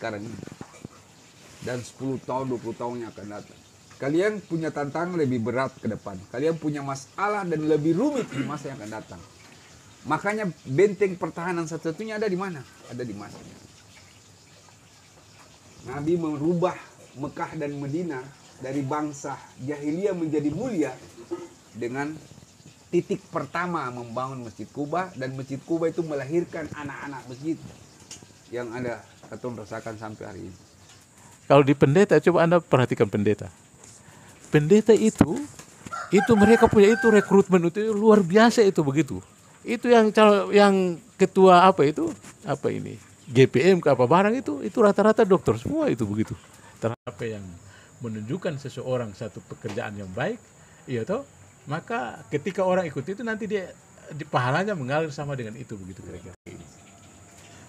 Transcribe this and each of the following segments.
sekarang ini. Dan 10 tahun, 20 tahun yang akan datang. Kalian punya tantangan lebih berat ke depan. Kalian punya masalah dan lebih rumit di masa yang akan datang. Makanya benteng pertahanan satu-satunya ada di mana? Ada di masa. Nabi merubah Mekah dan Madinah dari bangsa jahiliyah menjadi mulia dengan titik pertama membangun Masjid Kuba, dan Masjid Kuba itu melahirkan anak-anak masjid yang ada katong rasakan sampai hari ini. Kalau di pendeta, coba Anda perhatikan pendeta. Pendeta itu mereka punya itu rekrutmen itu luar biasa itu begitu. Itu yang ketua GPM ke apa barang itu rata-rata dokter semua itu begitu. Apa yang menunjukkan seseorang satu pekerjaan yang baik, iya toh, maka ketika orang ikut itu nanti dia di pahalanya mengalir sama dengan itu begitu kira-kira.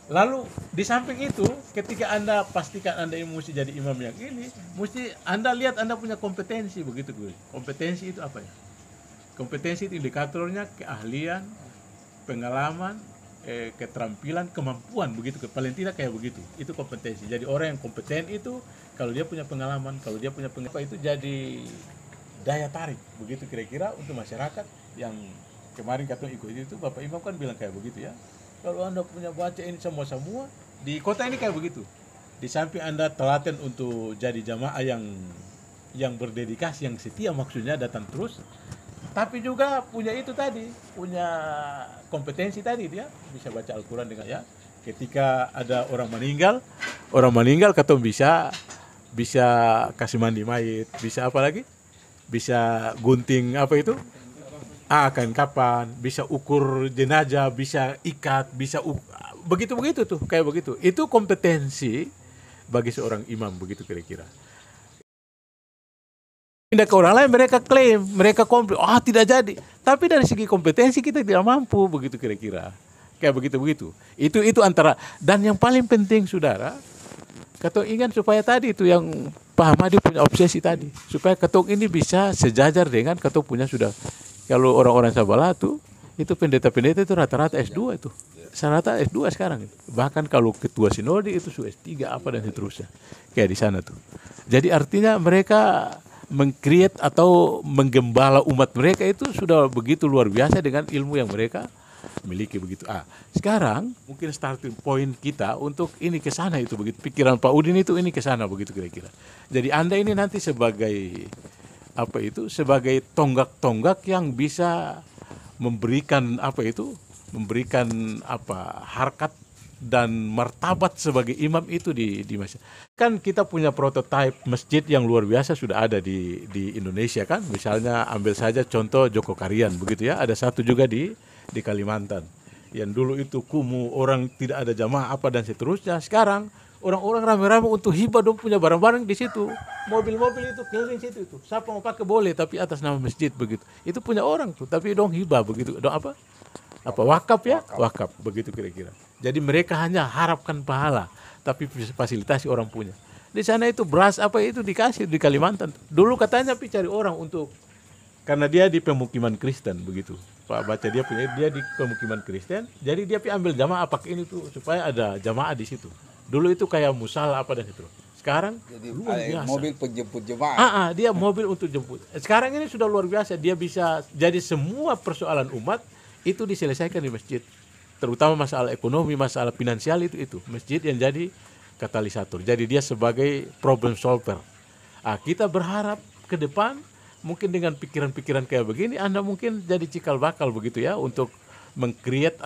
Lalu di samping itu, ketika Anda pastikan Anda mesti jadi imam yang ini, mesti Anda lihat Anda punya kompetensi begitu, gue. Kompetensi itu apa ya? Kompetensi itu indikatornya keahlian, pengalaman, keterampilan, kemampuan begitu. Paling tidak kayak begitu. Itu kompetensi. Jadi orang yang kompeten itu kalau dia punya pengalaman, kalau dia punya pengalaman itu jadi daya tarik begitu kira-kira untuk masyarakat yang kemarin katong ikut itu. Bapak Imam kan bilang kayak begitu ya. Kalau Anda punya baca ini semua di kota ini kayak begitu. Di samping Anda telaten untuk jadi jamaah yang berdedikasi, yang setia, maksudnya datang terus, tapi juga punya itu tadi, punya kompetensi tadi, dia bisa baca Al-Quran dengan ya. Ketika ada orang meninggal katong bisa kasih mandi mayit, bisa apa lagi? Bisa gunting kain kapan, bisa ukur jenazah, bisa ikat, bisa begitu tuh, kayak begitu. Itu kompetensi bagi seorang imam begitu kira-kira. Pindah ke orang lain mereka klaim, mereka komplain, tidak jadi. Tapi dari segi kompetensi kita tidak mampu begitu kira-kira. Kayak begitu. Itu antara, dan yang paling penting saudara, katong ingat supaya tadi itu yang Pak Hamadi punya obsesi tadi, supaya katong ini bisa sejajar dengan katong punya sudah. Kalau orang-orang Sabala itu pendeta-pendeta itu rata-rata S2 itu. Rata S2 sekarang. Bahkan kalau ketua sinode itu S3 apa dan seterusnya. Kayak di sana tuh. Jadi artinya mereka meng-create atau menggembala umat mereka itu sudah begitu luar biasa dengan ilmu yang mereka miliki begitu. Sekarang mungkin starting point kita untuk ini ke sana itu begitu. Pikiran Pak Udin itu ini ke sana begitu kira-kira. Jadi Anda ini nanti sebagai sebagai tonggak-tonggak yang bisa memberikan harkat dan martabat sebagai imam itu di masyarakat. Kan kita punya prototipe masjid yang luar biasa sudah ada di Indonesia kan. Misalnya ambil saja contoh Joko Karian begitu ya. Ada satu juga di Kalimantan. Yang dulu itu kumuh, orang tidak ada jamaah apa dan seterusnya. Sekarang orang-orang rame-rame untuk hibah dong punya barang-barang di situ. Mobil-mobil itu keliling situ itu. Siapa mau pakai boleh tapi atas nama masjid begitu. Itu punya orang tuh, tapi dong hibah begitu. Dong wakaf ya? Wakaf begitu kira-kira. Jadi mereka hanya harapkan pahala, tapi fasilitasi orang punya. Di sana itu beras itu dikasih di Kalimantan. Dulu katanya cari orang untuk, karena dia di pemukiman Kristen begitu. Pak baca dia di pemukiman Kristen, jadi dia ambil jamaah pakai ini tuh supaya ada jamaah di situ. Dulu itu kayak musala apa dan itu. Sekarang jadi luar biasa. Mobil penjemput jemaah. Dia mobil untuk jemput. Sekarang ini sudah luar biasa. Dia bisa jadi semua persoalan umat itu diselesaikan di masjid. Terutama masalah ekonomi, masalah finansial itu masjid yang jadi katalisator. Jadi dia sebagai problem solver. Kita berharap ke depan mungkin dengan pikiran-pikiran kayak begini Anda mungkin jadi cikal bakal begitu ya untuk meng-create